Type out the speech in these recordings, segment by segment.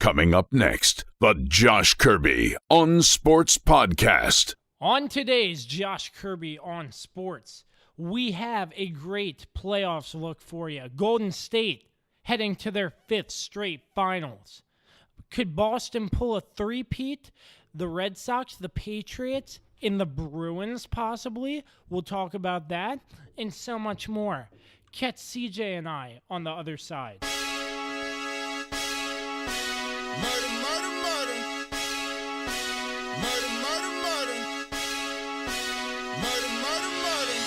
Coming up next, the Josh Kirby on Sports Podcast. On today's Josh Kirby on Sports, we have a great playoffs look for you. Golden State heading to their 5th straight finals. Could Boston pull a three-peat? The Red Sox, the Patriots, and the Bruins possibly? We'll talk about that and so much more. Catch CJ and I on the other side. Murder, murder, murder. Murder, murder, murder. Murder, murder, murder.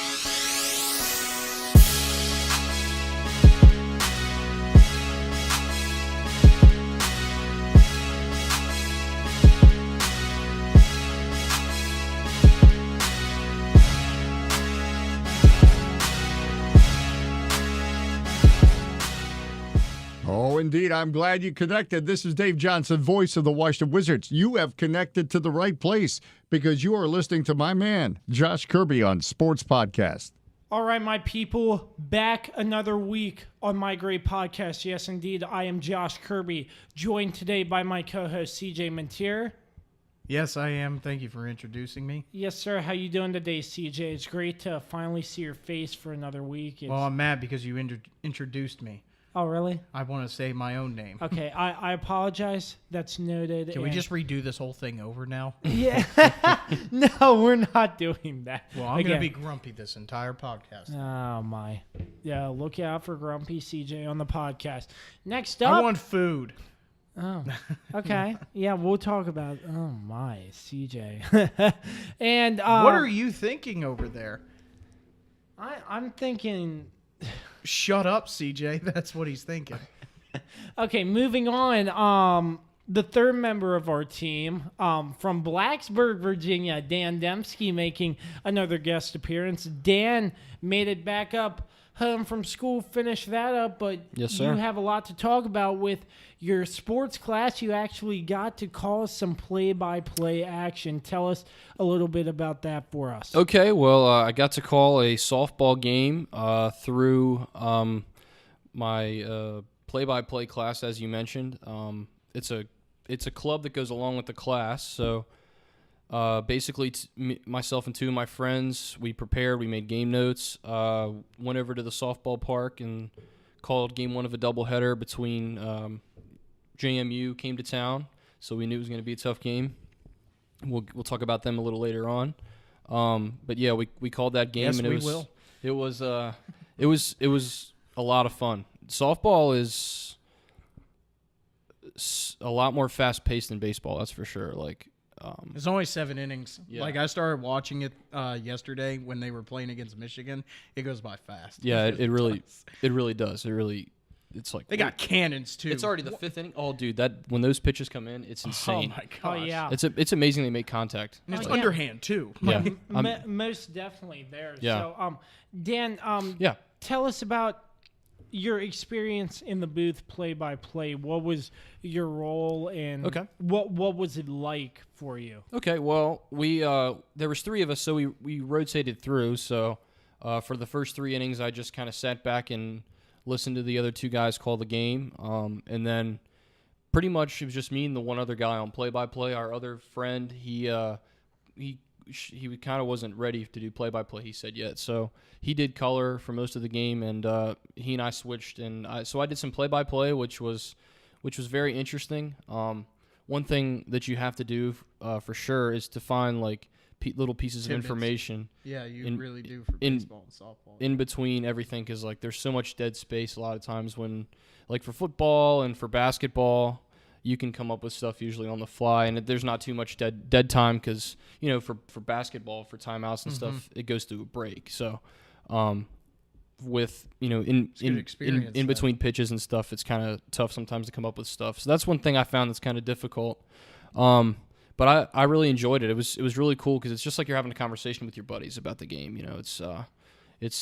Oh, indeed. I'm glad you connected. This is Dave Johnson, voice of the Washington Wizards. You have connected to the right place because you are listening to my man, Josh Kirby, on Sports Podcast. All right, my people, back another week on my great podcast. Yes, indeed, I am Josh Kirby, joined today by my co-host, CJ Montier. Yes, I am. Thank you for introducing me. Yes, sir. How you doing today, CJ? It's great to finally see your face for another week. Well, I'm mad because you introduced me. Oh, really? I want to say my own name. Okay, I apologize. That's noted. Can we just redo this whole thing over now? Yeah. No, we're not doing that. Well, I'm going to be grumpy this entire podcast. Oh, my. Yeah, look out for Grumpy CJ on the podcast. Next up. I want food. Oh, okay. Yeah, we'll talk about. Oh my, CJ. And what are you thinking over there? I'm thinking. Shut up, CJ. That's what he's thinking. Okay, moving on. The third member of our team, from Blacksburg, Virginia, Dan Dembski, making another guest appearance. Dan made it back up home from school, finished that up, but yes, sir. You have a lot to talk about with your sports class. You actually got to call some play-by-play action. Tell us a little bit about that for us. Okay, well, I got to call a softball game through my play-by-play class, as you mentioned. It's a club that goes along with the class, so basically myself and two of my friends, we prepared, we made game notes, went over to the softball park and called game one of a doubleheader between JMU came to town, so we knew it was going to be a tough game. We'll talk about them a little later on. But yeah, we called that game, yes, and it was a lot of fun. Softball is a lot more fast paced than baseball, that's for sure. Like it's only 7 innings. Yeah. Like I started watching it yesterday when they were playing against Michigan. It goes by fast. Yeah, it really does. It's like they got cannons too. It's already the 5th inning. Oh, dude, that when those pitches come in, it's insane. Oh my gosh. Oh, yeah. It's amazing they make contact. And it's yeah. underhand too. Yeah. Most definitely there. Yeah. So, Dan, Yeah. tell us about your experience in the booth play-by-play. What was your role, and Okay. what was it like for you? Okay, well, we there was 3 of us, so we rotated through. So for the first 3 innings, I just kind of sat back and listened to the other 2 guys call the game, and then pretty much it was just me and the one other guy on play-by-play. Our other friend, he kind of wasn't ready to do play-by-play, he said yet, so he did color for most of the game, and he and I switched, and so I did some play-by-play, which was very interesting. One thing that you have to do for sure is to find like little pieces Tidbits. of information. Yeah, you in- really do for in- baseball and softball. in between everything, because like there's so much dead space a lot of times when, like for football and for basketball, you can come up with stuff usually on the fly, and there's not too much dead time because for basketball, for timeouts and stuff, it goes through a break. So with in between pitches and stuff, it's kind of tough sometimes to come up with stuff. So that's one thing I found that's kind of difficult. But I really enjoyed it. It was really cool because it's just like you're having a conversation with your buddies about the game. It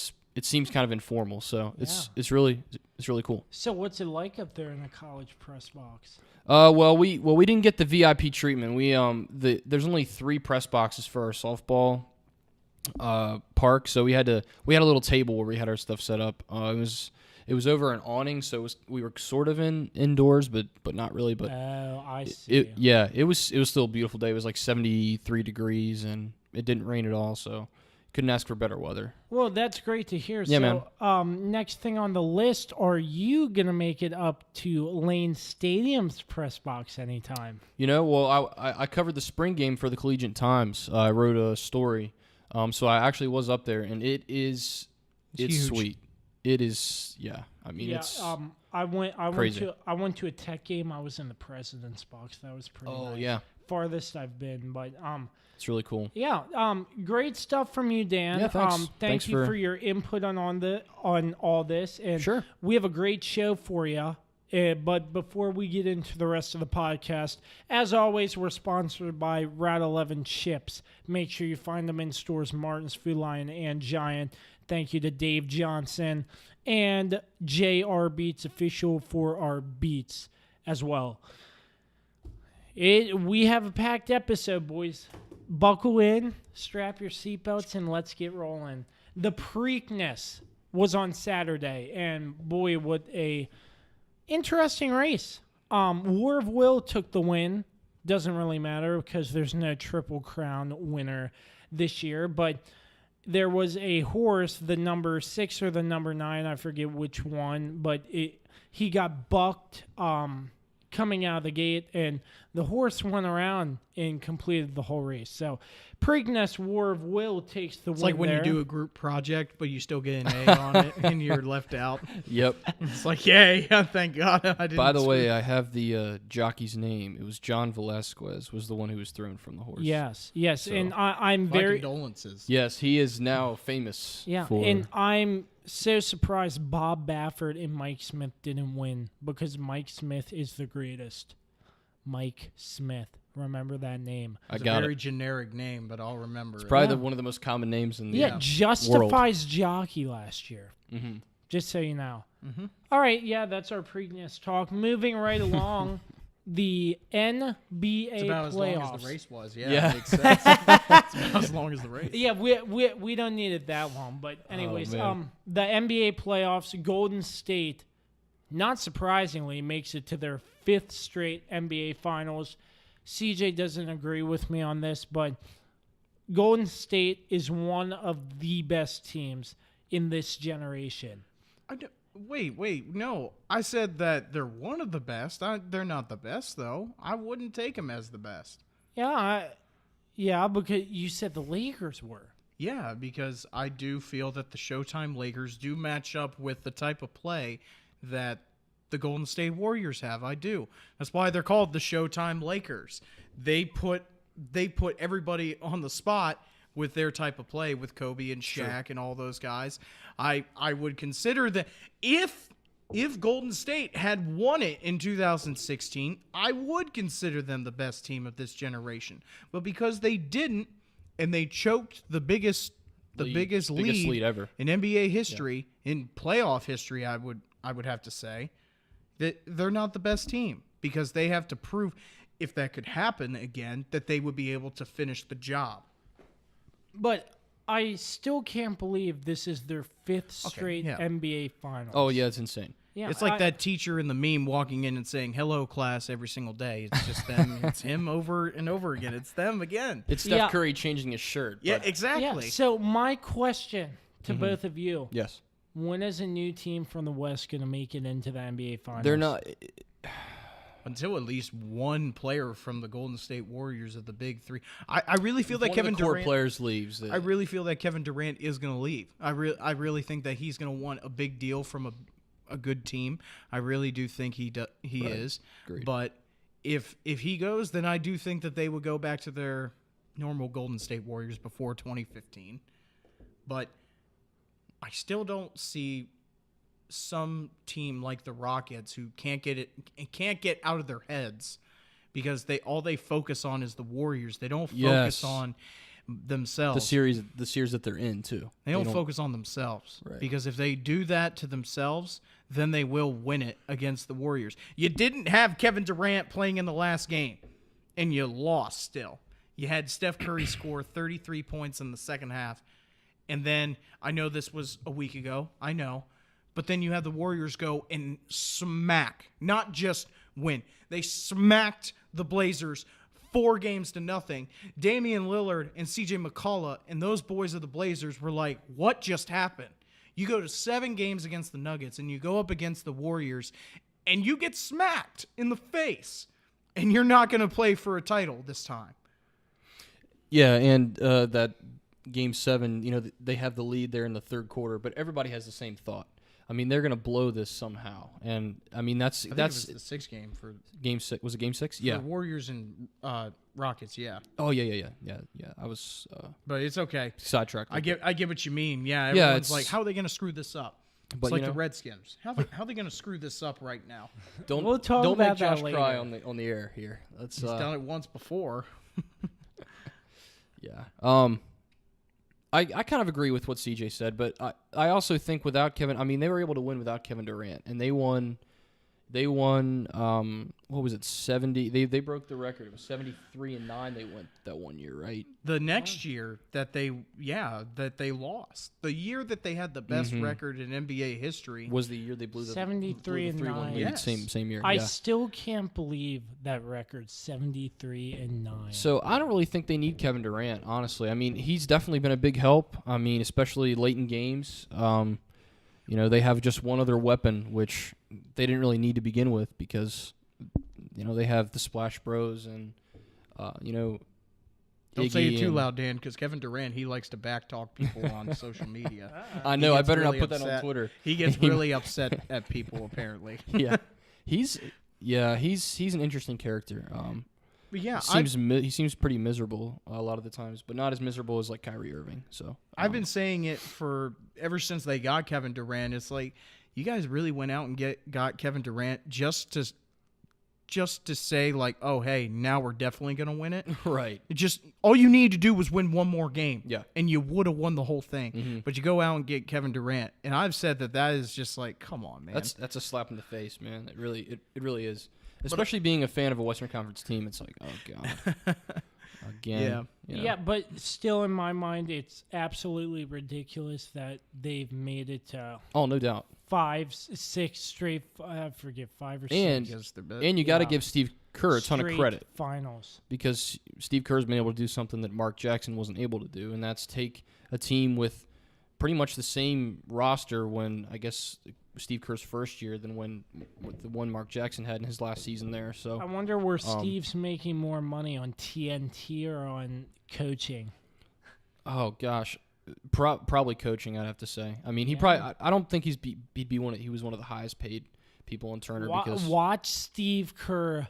seems kind of informal, so it's really cool. So what's it like up there in the college press box? Well, we didn't get the VIP treatment. There's only 3 press boxes for our softball park, so we had a little table where we had our stuff set up. It It was over an awning, so we were sort of indoors, but not really. But Oh, I see. it was still a beautiful day. It was like 73 degrees, and it didn't rain at all, so couldn't ask for better weather. Well, that's great to hear. Yeah, so, next thing on the list, are you going to make it up to Lane Stadium's press box anytime? Well, I covered the spring game for the Collegiate Times. I wrote a story, so I actually was up there, and it's huge. sweet. It is, yeah. I mean, it's I went crazy. to a Tech game. I was in the president's box. That was pretty nice. yeah. Farthest I've been, but It's really cool. yeah, great stuff from you, Dan. Yeah, thanks. Thank Thanks you for- for your input on all this. And Sure. we have a great show for you. But before we get into the rest of the podcast, as always, we're sponsored by Route 11 Chips. Make sure you find them in stores Martin's, Food Lion, and Giant. Thank you to Dave Johnson and JR Beats Official for our beats as well. We have a packed episode, boys. Buckle in, strap your seatbelts, and let's get rolling. The Preakness was on Saturday, and boy, what a interesting race. War of Will took the win. Doesn't really matter because there's no Triple Crown winner this year, but there was a horse, the number 6 or the number 9, I forget which one, but he got bucked coming out of the gate, and the horse went around and completed the whole race. So Preakness War of Will takes the win. It's like when there. you do a group project, but you still get an A on it, and you're left out. Yep. It's like, yay! Thank God I didn't. By the way, screw- I have the jockey's name. It was John Velasquez was the one who was thrown from the horse. Yes, So- and I'm my very condolences. Yes, he is now famous. Yeah, for, and I'm so surprised Bob Baffert and Mike Smith didn't win because Mike Smith is the greatest. Mike Smith. Remember that name. I It's a got very it. generic name, but I'll remember it. Probably one of the most common names in the Yeah, world. Justifies jockey last year. Mm-hmm. Just so you know. All right, yeah, that's our Preakness talk. Moving right along, the NBA It's about as long playoffs. as the race was. Yeah. Yeah, it makes sense. It's about as long as the race. Yeah, we don't need it that long, but anyways, man. the NBA playoffs, Golden State, not surprisingly, makes it to their 5th straight NBA Finals. CJ doesn't agree with me on this, but Golden State is one of the best teams in this generation. Wait, no. I said that they're one of the best. They're not the best, though. I wouldn't take them as the best. Yeah, because you said the Lakers were. Yeah, because I do feel that the Showtime Lakers do match up with the type of play that the Golden State Warriors have. I do. That's why they're called the Showtime Lakers. They put everybody on the spot with their type of play with Kobe and Shaq and all those guys. I would consider that if Golden State had won it in 2016, I would consider them the best team of this generation. But because they didn't, and they choked the biggest lead ever in NBA history, in playoff history, I would have to say that they're not the best team because they have to prove, if that could happen again, that they would be able to finish the job. But I still can't believe this is their 5th straight yeah. NBA Finals. Oh yeah, it's insane. Yeah, It's like that teacher in the meme walking in and saying, "Hello, class," every single day. It's just them. It's him over and over again. It's them again. It's Steph Yeah. Curry changing his shirt. Yeah, but- Yeah, exactly. so my question to both of you, Yes. when is a new team from the West going to make it into the NBA Finals? They're not. Until at least one player from the Golden State Warriors of the Big Three. I really feel that One Kevin of the core Durant. players leaves. I really feel that Kevin Durant is going to leave. I really think that he's going to want a big deal from a good team. I really do think he is. Agreed. But if he goes, then I do think that they would go back to their normal Golden State Warriors before 2015. But I still don't see some team like the Rockets who can't get out of their heads because they focus on is the Warriors. They don't focus Yes. on themselves. the series that they're in too. They don't focus on themselves. Right. Because if they do that to themselves, then they will win it against the Warriors. You didn't have Kevin Durant playing in the last game, and you lost still. You had Steph Curry score 33 points in the second half. And then, I know this was a week ago, I know, But then you have the Warriors go and smack, not just win. They smacked the Blazers 4-0. Damian Lillard and CJ McCullough and those boys of the Blazers were like, what just happened? You go to 7 games against the Nuggets and you go up against the Warriors and you get smacked in the face and you're not going to play for a title this time. Yeah, and that Game 7, they have the lead there in the third quarter, but everybody has the same thought. I mean, they're going to blow this somehow, and I mean that's I think it was the 6th game for Game 6. Was it Game 6? Yeah, Warriors and Rockets. Yeah. Oh yeah. I was But it's okay. sidetracked. I get what you mean. Yeah. Yeah, Everyone's it's- like, how are they going to screw this up? But, It's like you the know- Redskins. How are they going to screw this up right now? Don't We'll talk don't about make Josh that cry later. on the air here. Let's He's done it once before. yeah. I kind of agree with what CJ said, but I also think without Kevin, I mean, they were able to win without Kevin Durant, and they won. What was it? 70. They broke the record. It was 73-9. They went that one year, right? The next year that they lost, the year that they had the best record in NBA history, Was the year they blew the 73 and 3-1 9. lead. Yes. Same year. I yeah. still can't believe that record, 73-9. So I don't really think they need Kevin Durant, honestly. I mean, he's definitely been a big help. I mean, especially late in games. They have just one other weapon, which they didn't really need to begin with because, they have the Splash Bros and, don't Iggy say it too and- loud, Dan, because Kevin Durant, he likes to backtalk people on social media. I He know. I gets better really not put that on upset. Twitter. He gets really upset at people, apparently. Yeah, he's an interesting character. But yeah, He seems pretty miserable a lot of the times, but not as miserable as like Kyrie Irving. So I've been saying it ever since they got Kevin Durant. It's like, you guys really went out and got Kevin Durant just to say like, oh hey, now we're definitely gonna win it. right. It just all you need to do was win one more game. Yeah. And you would have won the whole thing. But you go out and get Kevin Durant, and I've said that is just like, come on, man. That's a slap in the face, man. It really is. Especially being a fan of a Western Conference team, it's like, oh god, again. Yeah. Yeah, but still in my mind, it's absolutely ridiculous that they've made it to Oh, no doubt. 6 straight, I forget, 5 or 6 And Because they're you got to Yeah. give Steve Kerr a ton of straight credit finals. because Steve Kerr's been able to do something that Mark Jackson wasn't able to do, and that's take a team with pretty much the same roster when I guess Steve Kerr's first year than with the one Mark Jackson had in his last season there. So I wonder where Steve's making more money, on TNT or on coaching. oh gosh, probably coaching. I'd have to say. I mean, he probably. I don't think he'd be one. He was one of the highest paid people in Turner because Watch Steve Kerr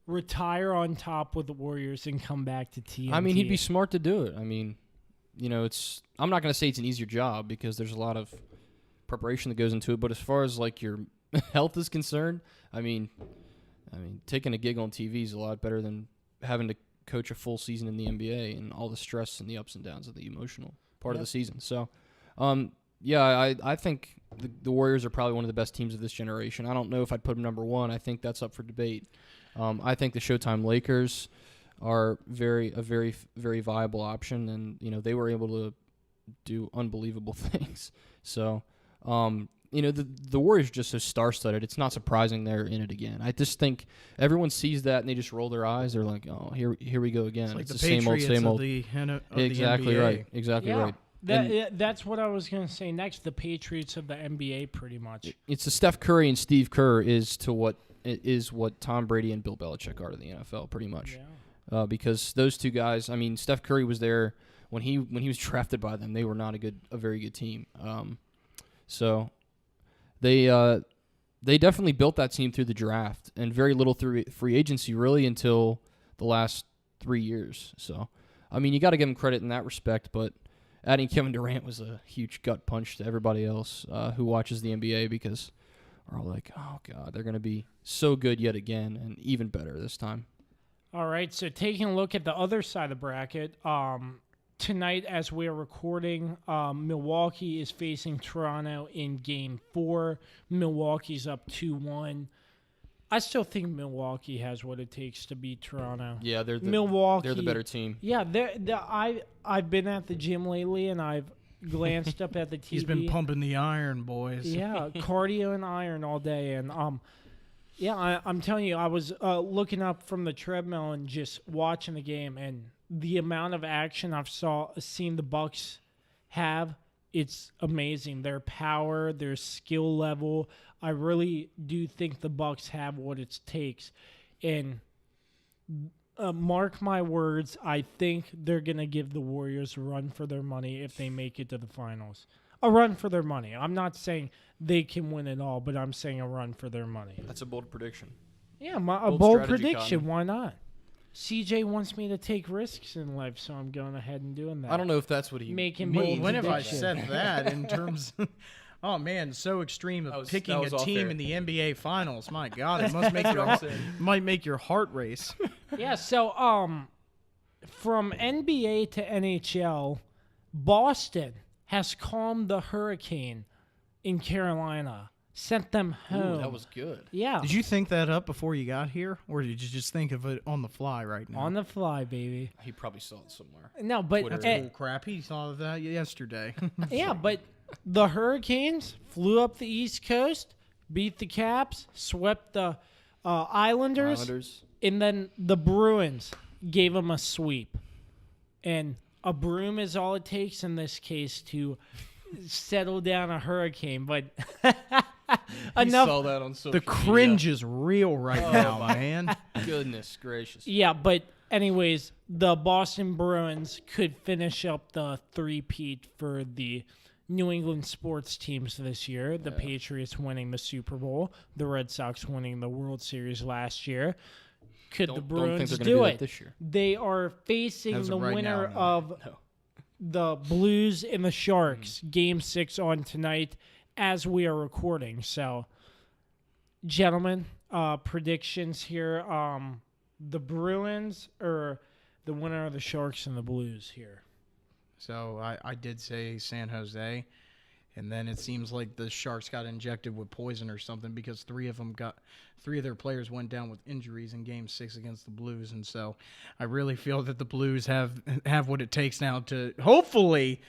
retire on top with the Warriors and come back to TNT. I mean, he'd be smart to do it. I mean, I'm not going to say it's an easier job because there's a lot of preparation that goes into it. But as far as like your health is concerned, I mean, taking a gig on TV is a lot better than having to coach a full season in the NBA and all the stress and the ups and downs of the emotional part of the season. So, I think the Warriors are probably one of the best teams of this generation. I don't know if I'd put them number one. I think that's up for debate. I think the Showtime Lakers are a very, very viable option, and they were able to do unbelievable things. So, the Warriors are just so star-studded. It's not surprising they're in it again. I just think everyone sees that and they just roll their eyes. They're like, "Oh, here we go again." It's like It's the same old, Patriots same of old. the Exactly NBA. right. Exactly Yeah. right. And That's what I was going to say next. The Patriots of the NBA, pretty much. it's the Steph Curry and Steve Kerr is what Tom Brady and Bill Belichick are to the NFL, pretty much. Yeah. Because those two guys, I mean, Steph Curry was there when he was drafted by them. They were not a very good team. So they definitely built that team through the draft and very little through free agency really until the last 3 years. So, I mean, you got to give them credit in that respect, but adding Kevin Durant was a huge gut punch to everybody else who watches the NBA because are like, oh god, they're going to be so good yet again and even better this time. All right, so taking a look at the other side of the bracket, tonight as we're recording, Milwaukee is facing Toronto in Game 4. Milwaukee's up 2-1. I still think Milwaukee has what it takes to beat Toronto. Yeah, they're Milwaukee. They're the better team. Yeah, I've been at the gym lately, and I've glanced up at the TV. He's been pumping the iron, boys. Yeah, cardio and iron all day, and yeah, I'm telling you, I was looking up from the treadmill and just watching the game, and the amount of action I've seen the Bucks have, it's amazing. Their power, their skill level. I really do think the Bucks have what it takes, and mark my words, I think they're gonna give the Warriors a run for their money if they make it to the finals. A run for their money. I'm not saying they can win it all, but I'm saying a run for their money. That's a bold prediction. Yeah, a Bold bold strategy, prediction. Cotton. Why not? CJ wants me to take risks in life, so I'm going ahead and doing that. I don't know if that's what he Making Well, bold when have I prediction. said that in terms oh man, so extreme of picking that a was off team air. in the NBA finals. My God, it must make might make your heart race. Yeah, so from NBA to NHL, Boston has calmed the hurricane in Carolina, sent them home. Ooh, that was good. yeah, Did you think that up before you got here, or did you just think of it on the fly right now? on the fly, baby. He probably saw it somewhere. No, but Twitter. That's bull crap. He saw that yesterday. yeah, but the Hurricanes flew up the East Coast, beat the Caps, swept the Islanders, and then the Bruins gave them a sweep. And a broom is all it takes in this case to settle down a hurricane. But enough. Saw that on social The cringe is real right now, man. media. Goodness gracious. Yeah, but anyways, the Boston Bruins could finish up the three-peat for the New England sports teams this year. The Patriots winning the Super Bowl, the Red Sox winning the World Series last year. Could the Don't think Bruins they're gonna do do it that this year. They are facing As the of right winner now, no. of the Blues and the Sharks, Game 6 on tonight as we are recording. So, gentlemen, predictions here. The Bruins or the winner of the Sharks and the Blues here? So I did say San Jose, and then it seems like the Sharks got injected with poison or something because three of their players went down with injuries in Game 6 against the Blues, and so I really feel that the Blues have what it takes now to hopefully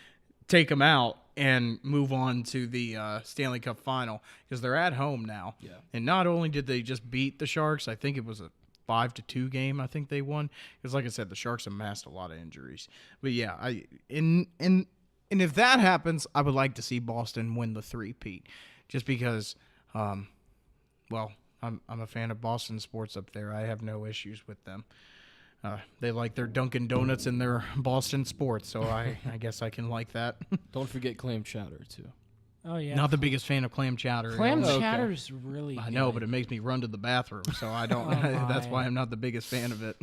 take them out and move on to the Stanley Cup Final because they're at home now. Yeah. And not only did they just beat the Sharks, I think it was a 5-2 game. I think they won because, like I said, the Sharks amassed a lot of injuries. But yeah, and if that happens, I would like to see Boston win the three-peat, just because, well, I'm a fan of Boston sports up there. I have no issues with them. They like their Dunkin' Donuts and their Boston sports, so I guess I can like that. Don't forget clam chowder too. Oh, yeah. Not the biggest fan of clam chowder. Clam Okay. chowder is really I good. know, but it makes me run to the bathroom, so I don't. That's why I'm not the biggest fan of it.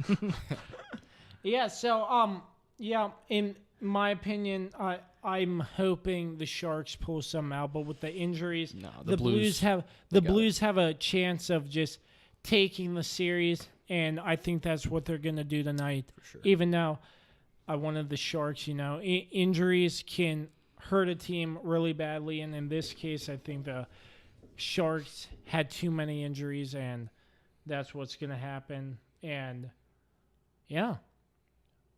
Yeah, so yeah, in my opinion, I'm hoping the Sharks pull some out, but with the injuries, No, the Blues have a chance of just taking the series, and I think that's what they're going to do tonight. For sure. Even though I wanted the Sharks, injuries can hurt a team really badly, and in this case, I think the Sharks had too many injuries, and that's what's going to happen. And yeah,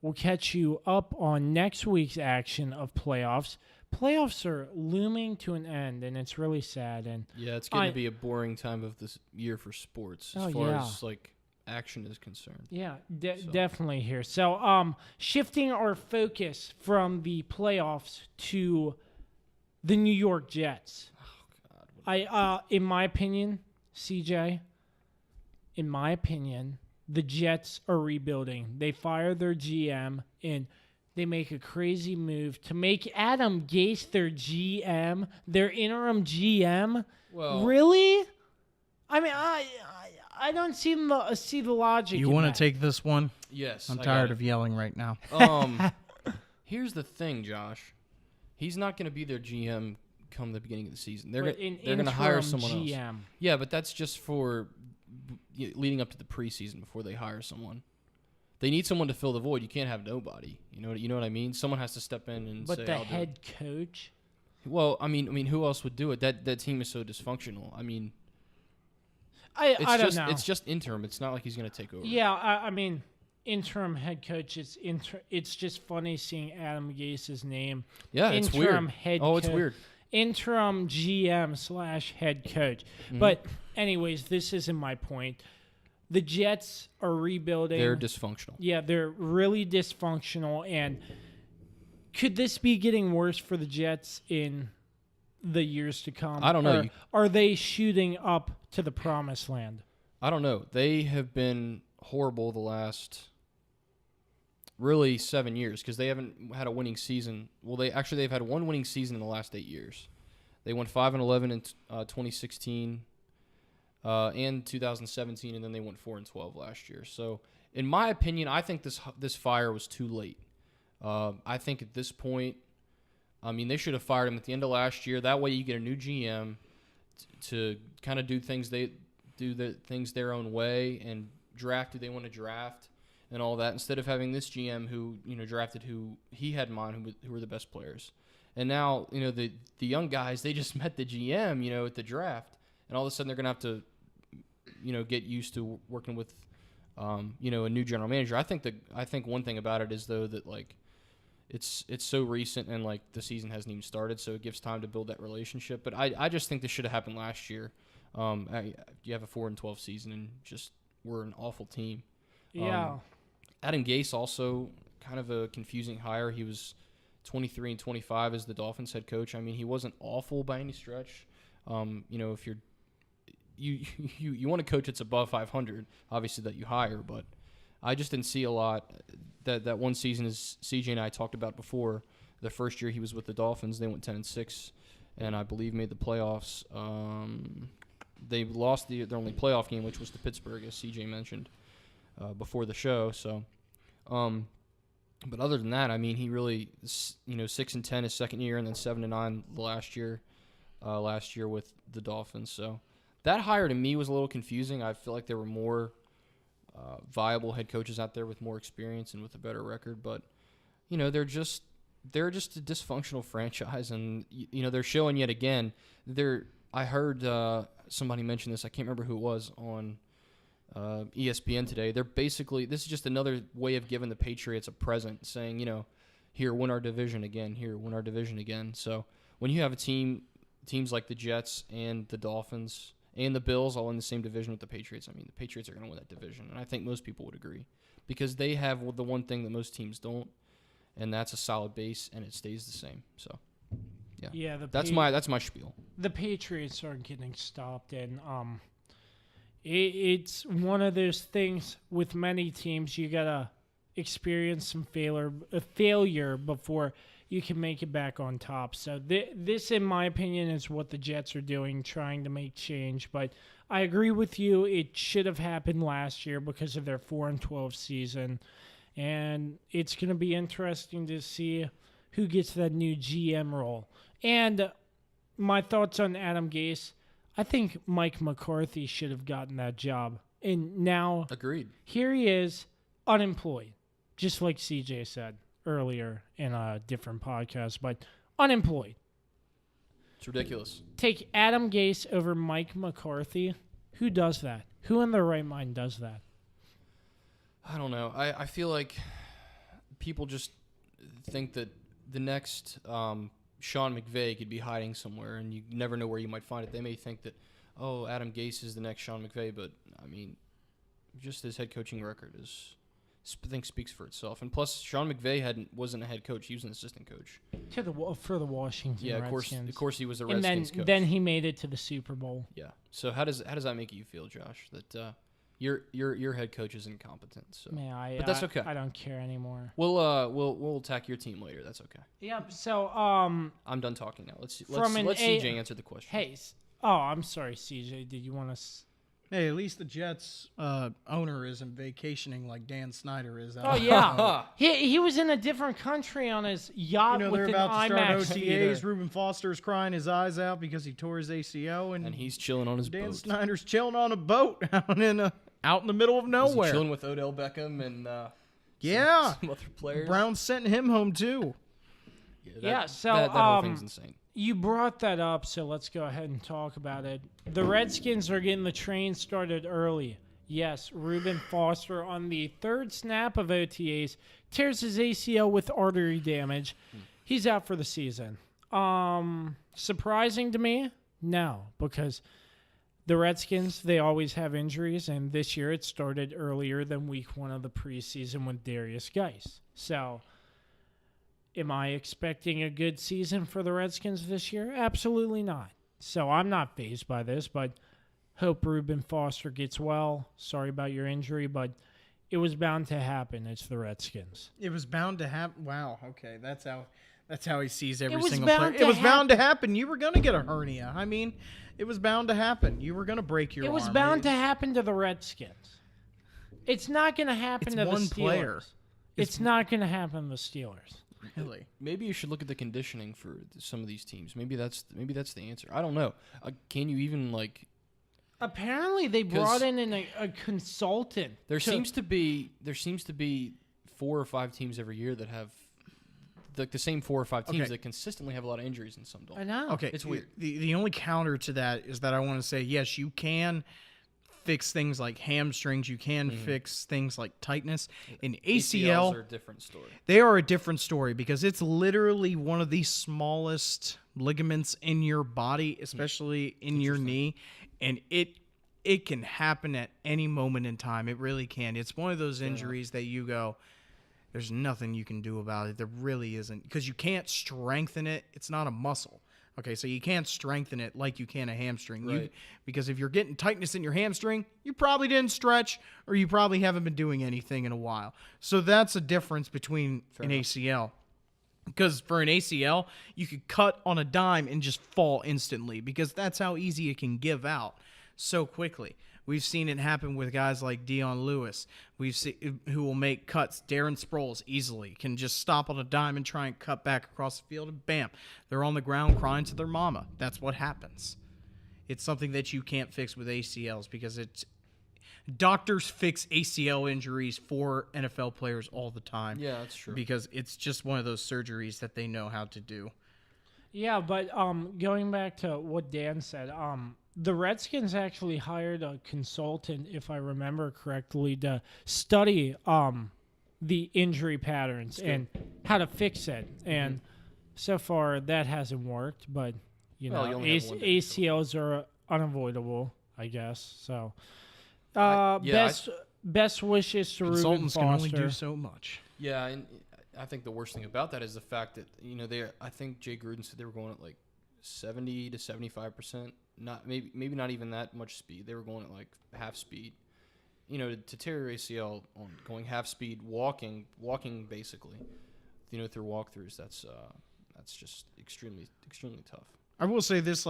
we'll catch you up on next week's action of playoffs. Playoffs are looming to an end, and it's really sad. And Yeah, it's going to be a boring time of this year for sports as far as like action is concerned. yeah, definitely here. So, shifting our focus from the playoffs to the New York Jets. In my opinion, CJ, the Jets are rebuilding. They fire their GM and they make a crazy move to make Adam Gase their GM, their interim GM. Well, Really? I mean, I don't see the logic. You in want that. to take this one? yes. I'm I tired got of yelling right now. it. Here's the thing, Josh. He's not going to be their GM come the beginning of the season. They're But going to hire interim someone else. GM. Yeah, but that's just for leading up to the preseason before they hire someone. They need someone to fill the void. You can't have nobody. You know what I mean? Someone has to step in and But say, the "I'll do it." head coach. Well, I mean, who else would do it? That team is so dysfunctional. I mean, I don't just know. it's just interim. It's not like he's going to take over. Yeah, I mean, interim head coach. It's just funny seeing Adam Gase's name. Yeah, it's weird. Interim head It's coach. weird. Interim GM / head coach. Mm-hmm. But anyways, this isn't my point. The Jets are rebuilding. They're dysfunctional. Yeah, they're really dysfunctional. And could this be getting worse for the Jets in the years to come? I don't know. Or are they shooting up to the promised land? I don't know. They have been horrible the last really 7 years because they haven't had a winning season. Well, they've had one winning season in the last 8 years. They went 5-11 in 2016 and 2017, and then they went 4-12 last year. So, in my opinion, I think this fire was too late. I think at this point, I mean, they should have fired him at the end of last year. That way, you get a new GM to kind of do things their own way and draft who they want to draft and all that, instead of having this GM who drafted who he had in mind, who were the best players. And now the young guys, they just met the GM at the draft, and all of a sudden they're gonna have to get used to working with a new general manager. I think one thing about it is though that like it's so recent and like the season hasn't even started, so it gives time to build that relationship. But I just think this should have happened last year. You have a 4-12 season and just we're an awful team. Yeah. Adam Gase also kind of a confusing hire. He was 23 and 25 as the Dolphins head coach. I mean, he wasn't awful by any stretch. If you want a coach that's above 500, obviously that you hire, but I just didn't see a lot. That one season, as CJ and I talked about before, the first year he was with the Dolphins, they went 10-6, and I believe made the playoffs. They lost their only playoff game, which was to Pittsburgh, as CJ mentioned before the show. So, but other than that, I mean, he really 6-10 his second year, and then 7-9 last year with the Dolphins. So that hire to me was a little confusing. I feel like there were more viable head coaches out there with more experience and with a better record, but they're just a dysfunctional franchise, and they're showing yet again. I heard somebody mention this. I can't remember who it was on ESPN today. They're basically, this is just another way of giving the Patriots a present, saying, here, win our division again. Here, win our division again. So when you have teams like the Jets and the Dolphins and the Bills all in the same division with the Patriots, I mean, the Patriots are going to win that division. And I think most people would agree because they have the one thing that most teams don't, and that's a solid base, and it stays the same. So, yeah. That's my spiel. The Patriots are getting stopped, and it's one of those things with many teams. You gotta experience some failure before you can make it back on top. So this, in my opinion, is what the Jets are doing, trying to make change. But I agree with you. It should have happened last year because of their 4-12 season, and it's gonna be interesting to see who gets that new GM role. And my thoughts on Adam Gase, I think Mike McCarthy should have gotten that job. And now, agreed. Here he is, unemployed, just like CJ said earlier in a different podcast, but unemployed. It's ridiculous. Take Adam Gase over Mike McCarthy. Who does that? Who in their right mind does that? I don't know. I feel like people just think that the next Sean McVay could be hiding somewhere, and you never know where you might find it. They may think that, Adam Gase is the next Sean McVay, but, I mean, just his head coaching record I think speaks for itself. And plus, Sean McVay wasn't a head coach; he was an assistant coach For the Washington Redskins. Of course, he was a and Redskins coach. Then he made it to the Super Bowl. Yeah. So how does that make you feel, Josh? That your head coach is incompetent. So, but that's okay. I don't care anymore. We'll attack your team later. That's okay. Yep. So I'm done talking now. Let's CJ answer the question. Hey, I'm sorry, CJ. Did you want to? Hey, at least the Jets owner isn't vacationing like Dan Snyder is. Oh yeah, he was in a different country on his yacht with they're an about to start IMAX OTAs. theater. Ruben Foster's crying his eyes out because he tore his ACL, and he's chilling on his Dan boat. Snyder's chilling on a boat out in the middle of nowhere. Chilling with Odell Beckham and some other players. Browns sent him home too. So that whole thing's insane. You brought that up, so let's go ahead and talk about it. The Redskins are getting the train started early. Yes, Reuben Foster on the third snap of OTAs tears his ACL with artery damage. He's out for the season. Surprising to me? No, because the Redskins, they always have injuries, and this year it started earlier than week 1 of the preseason with Darius Geis. So, am I expecting a good season for the Redskins this year? Absolutely not. So, I'm not fazed by this, but hope Reuben Foster gets well. Sorry about your injury, but it was bound to happen. It's the Redskins. It was bound to happen. Wow. Okay, that's how he sees every was single bound player. to It was bound to happen. You were gonna get a hernia. I mean, it was bound to happen. You were gonna break your arm. It was bound to happen to the Redskins. It's not going to happen It's to one the Steelers. player. It's not going to happen to the Steelers. Really. Maybe you should look at the conditioning for some of these teams. Maybe that's the answer. I don't know. Can you even like? Apparently, they brought in a consultant. There seems to be 4 or 5 teams every year that have the same 4 or 5 teams Okay. that consistently have a lot of injuries, and some don't. I know. Okay, It's weird. The only counter to that is that I want to say, yes, you can fix things like hamstrings. You can fix things like tightness. In ACL, ACLs are a different story. they are a different story because it's literally one of the smallest ligaments in your body, especially in your knee, and it can happen at any moment in time. It really can. It's one of those injuries that you go, there's nothing you can do about it. There really isn't, because you can't strengthen it. It's not a muscle. Okay, so you can't strengthen it like you can a hamstring. Right. Because if you're getting tightness in your hamstring, you probably didn't stretch, or you probably haven't been doing anything in a while. So that's a difference between an ACL. Because for an ACL, you could cut on a dime and just fall instantly, because that's how easy it can give out so quickly. We've seen it happen with guys like Dion Lewis. We've seen who will make cuts. Darren Sproles easily can just stop on a dime and try and cut back across the field, and bam, they're on the ground crying to their mama. That's what happens. It's something that you can't fix with ACLs, because doctors fix ACL injuries for NFL players all the time. Yeah, that's true. Because it's just one of those surgeries that they know how to do. Yeah, but going back to what Dan said, the Redskins actually hired a consultant, if I remember correctly, to study the injury patterns and how to fix it. And so far, that hasn't worked. But you Well, know, you only have one day. ACLs are unavoidable, I guess. So, yeah, best wishes to Reuben Consultants can only Foster. do so much. Yeah, and I think the worst thing about that is the fact that I think Jay Gruden said they were going at like 70 to 75%. Not maybe not even that much speed. They were going at like half speed. To tear your ACL on going half speed, walking basically, through walkthroughs. That's just extremely tough. I will say this,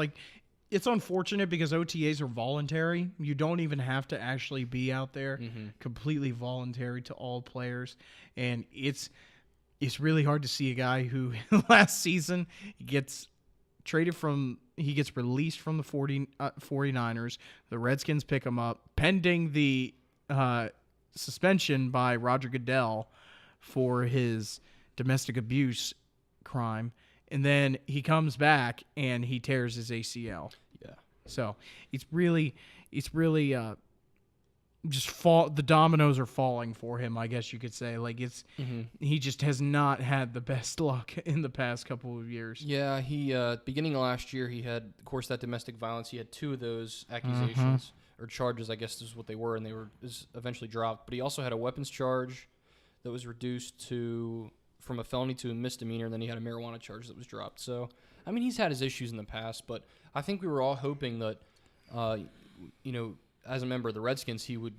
it's unfortunate because OTAs are voluntary. You don't even have to actually be out there. Completely voluntary to all players. And it's really hard to see a guy who last season gets released from the 49ers. The Redskins pick him up pending the suspension by Roger Goodell for his domestic abuse crime. And then he comes back and he tears his ACL. Yeah. So it's really the dominoes are falling for him, I guess you could say. He just has not had the best luck in the past couple of years. Yeah, he beginning of last year he had, of course, that domestic violence. He had 2 of those accusations or charges, I guess is what they were, and they were eventually dropped. But he also had a weapons charge that was reduced from a felony to a misdemeanor, and then he had a marijuana charge that was dropped. So, I mean, he's had his issues in the past, but I think we were all hoping that, as a member of the Redskins, he would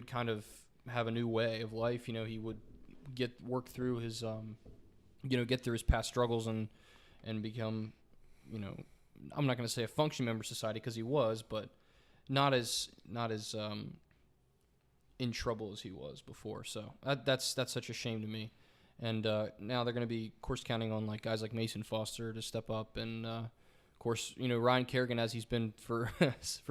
kind of have a new way of life. He would work through his, get through his past struggles and become, I'm not going to say a functioning member of society because he was, but not as in trouble as he was before. So that's such a shame to me. And now they're going to be, of course, counting on guys like Mason Foster to step up, and of course, Ryan Kerrigan, as he's been for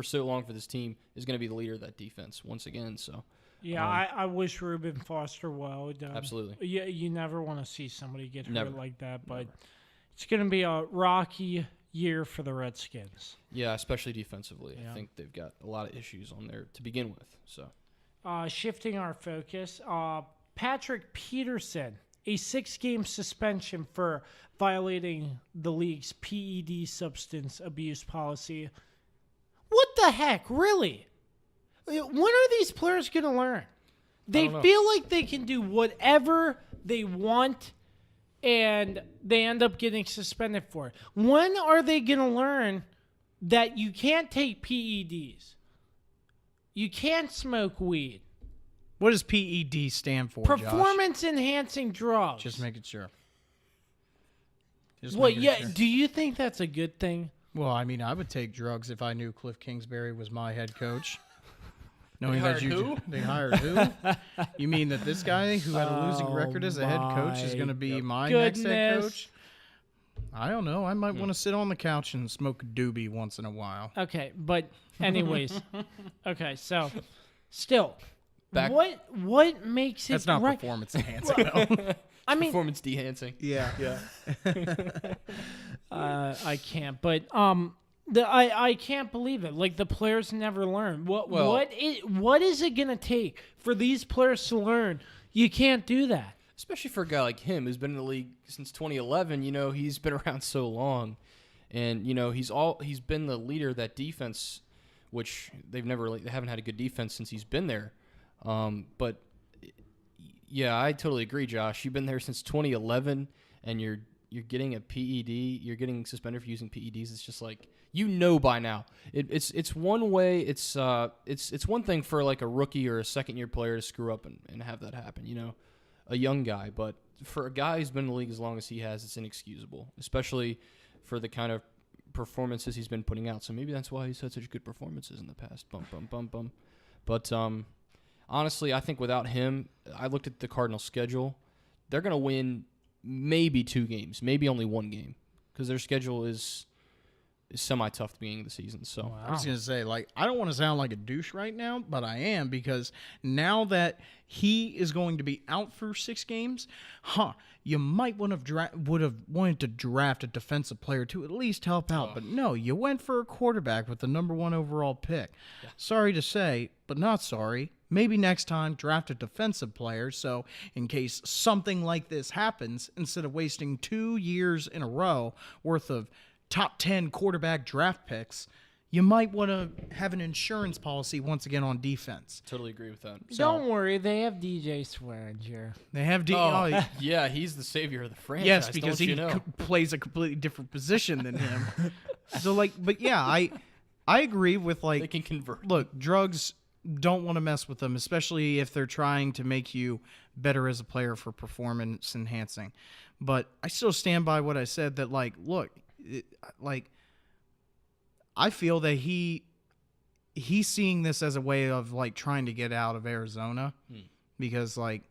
so long for this team, is going to be the leader of that defense once again. So Yeah, I wish Reuben Foster well. Absolutely. Yeah, you never want to see somebody get hurt Never. like that, but it's going to be a rocky year for the Redskins. Yeah, especially defensively. Yeah. I think they've got a lot of issues on there to begin with. So Shifting our focus, Patrick Peterson, a 6-game suspension for violating the league's PED substance abuse policy. What the heck, really? When are these players going to learn? They don't know. feel like they can do whatever they want, and they end up getting suspended for it. When are they going to learn that you can't take PEDs? You can't smoke weed. What does PED stand for, Josh? Performance-enhancing drugs. Just making sure. Just Well, making yeah. sure. Do you think that's a good thing? Well, I mean, I would take drugs if I knew Cliff Kingsbury was my head coach. Knowing hired that you who? They hired who? You mean that this guy who had a losing record as a head coach is my going to be my next head goodness. coach? I don't know. I might want to sit on the couch and smoke a doobie once in a while. Okay, but anyways, okay. So, still, Back- what makes it That's not right? performance enhancing, though. I mean, performance enhancing. Yeah. I can't. But I can't believe it. Like the players never learn. What is it gonna take for these players to learn? You can't do that. Especially for a guy like him who's been in the league since 2011. You know, he's been around so long, and you know he's been the leader of that defense, which they haven't had a good defense since he's been there. But yeah, I totally agree, Josh. You've been there since 2011, and you're getting a PED. You're getting suspended for using PEDs. It's just like by now. It's one way. It's one thing for like a rookie or a second-year player to screw up and have that happen. You know, a young guy. But for a guy who's been in the league as long as he has, it's inexcusable, especially for the kind of performances he's been putting out. So maybe that's why he's had such good performances in the past. But honestly, I think without him, I looked at the Cardinals' schedule. They're going to win maybe 2 games, maybe only 1 game, because their schedule is semi-tough at the beginning of the season. So I was going to say, like, I don't want to sound like a douche right now, but I am, because now that he is going to be out for 6 games, you might would have wanted to draft a defensive player to at least help out. But no, you went for a quarterback with the number 1 overall pick. Yeah. Sorry to say, but not sorry. Maybe next time draft a defensive player, so in case something like this happens, instead of wasting 2 years in a row worth of top 10 quarterback draft picks, you might want to have an insurance policy once again on defense. totally agree with that. Don't worry, they have DJ Swearinger. They have Yeah, he's the savior of the franchise. yes, because don't he you know? plays a completely different position than him. So but yeah, I agree with They can convert. Look, drugs, don't want to mess with them, especially if they're trying to make you better as a player for performance enhancing. But I still stand by what I said, that I feel that he's seeing this as a way of like trying to get out of Arizona, because like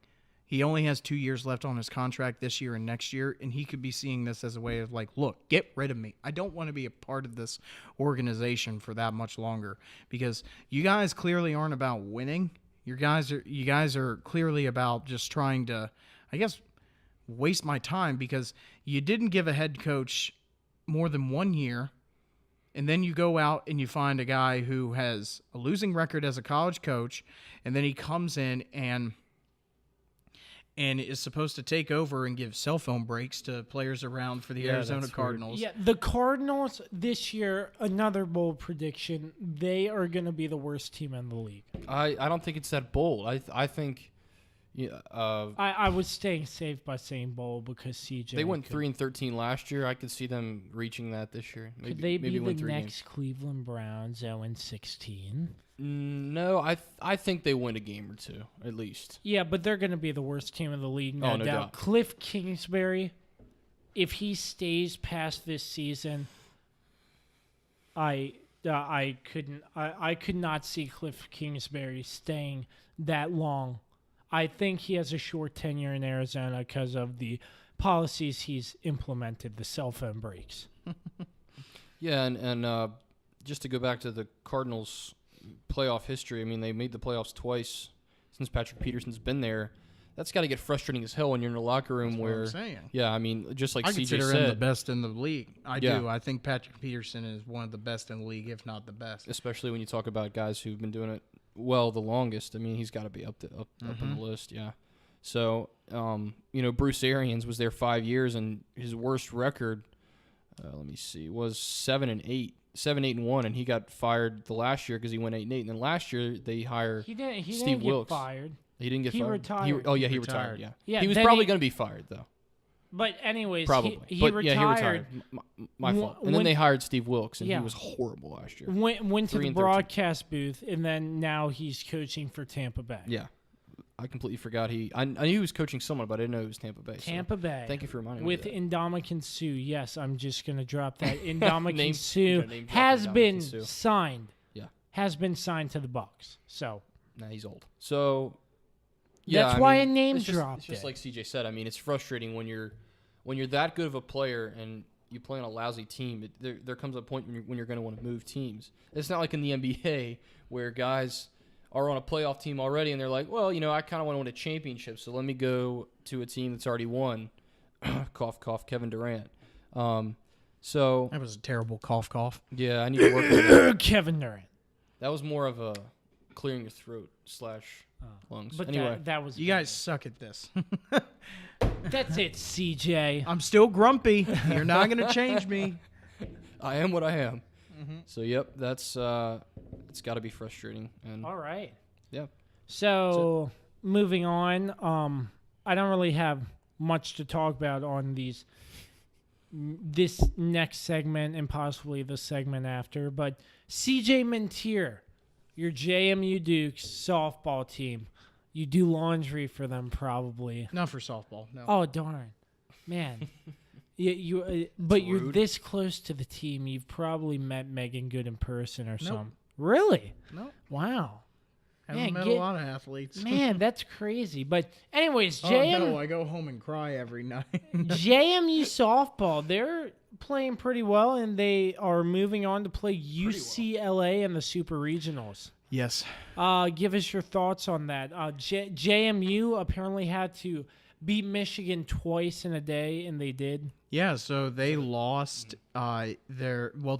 he only has 2 years left on his contract this year and next year, and he could be seeing this as a way of like, look, get rid of me. I don't want to be a part of this organization for that much longer, because you guys clearly aren't about winning. You guys are clearly about just trying to, I guess, waste my time, because you didn't give a head coach more than 1 year, and then you go out and you find a guy who has a losing record as a college coach, and then he comes in and is supposed to take over and give cell phone breaks to players around for the Arizona Cardinals. Yeah, the Cardinals this year, another bold prediction, they are going to be the worst team in the league. I don't think it's that bold. I think I was staying safe by saying bold because CJ. they went 3-13 last year. I could see them reaching that this year. Maybe, Could they maybe be win the 3 next games. Cleveland Browns 0-16? No, I think they win a game or 2 at least. Yeah, but they're going to be the worst team in the league, no doubt. Cliff Kingsbury, if he stays past this season, I could not see Cliff Kingsbury staying that long. I think he has a short tenure in Arizona because of the policies he's implemented, the cell phone breaks. Yeah, and just to go back to the Cardinals' playoff history, I mean, they made the playoffs twice since Patrick Peterson's been there. that's got to get frustrating as hell when you're in a locker room what where I'm saying. Yeah, I mean, just like I CJ consider him the said, best in the league. I Yeah. do. I think Patrick Peterson is one of the best in the league, if not the best. especially when you talk about guys who've been doing it well the longest. I mean, he's got to be up in the list, yeah. So, Bruce Arians was there 5 years, and his worst record, let me see, was 7-8, 7-8-1, and he got fired the last year because he went 8-8. And then last year they hired He didn't Steve get Wilkes. fired. He didn't get He fired. retired. He Retired. retired. Yeah. Yeah, He was then probably he- going to be fired though. But anyways, Probably. he But retired. yeah, he retired. My fault. And then when- they hired Steve Wilkes, and Yeah. he was horrible last year. Went to 3 the and 13. broadcast booth, and then now he's coaching for Tampa Bay. Yeah. I completely forgot I knew he was coaching someone, but I didn't know it was Tampa Bay. so Tampa Bay. Thank you for reminding with me. With Ndamukong Suh. Yes, I'm just going to drop that. Ndamukong Name- Suh you gotta name drop has Ndamukong been Suh. signed. Yeah. Has been signed to the Bucks. So Nah, he's old. So yeah, That's I why mean, I name it's just, dropped It's just it. like CJ said. I mean, it's frustrating when you're that good of a player and you play on a lousy team. There comes a point when you're going to want to move teams. It's not like in the NBA where guys are on a playoff team already and they're like, well, I kind of want to win a championship, so let me go to a team that's already won. Cough, cough, Kevin Durant. So That was a terrible cough. yeah, I need to work on that. Kevin Durant. That was more of a clearing your throat / lungs. But anyway, that was You guys suck at this. That's it, CJ. I'm still grumpy. You're not going to change me. I am what I am. So yep, that's it's got to be frustrating. And All right. yeah, So moving on, I don't really have much to talk about on this next segment and possibly the segment after, but CJ Mintier, your JMU Dukes softball team, you do laundry for them probably. Not for softball, no. Oh darn, man. But you're rude. this close to the team. You've probably met Megan Good in person or Nope. something. Really? No. Wow. Haven't Man, met get- a lot of athletes. Man, that's crazy. But anyways, Oh, no, I go home and cry every night. JMU softball, they're playing pretty well, and they are moving on to play UCLA in the Super Regionals. Yes. Give us your thoughts on that. JMU apparently had to beat Michigan twice in a day, and they did. Yeah, so they lost they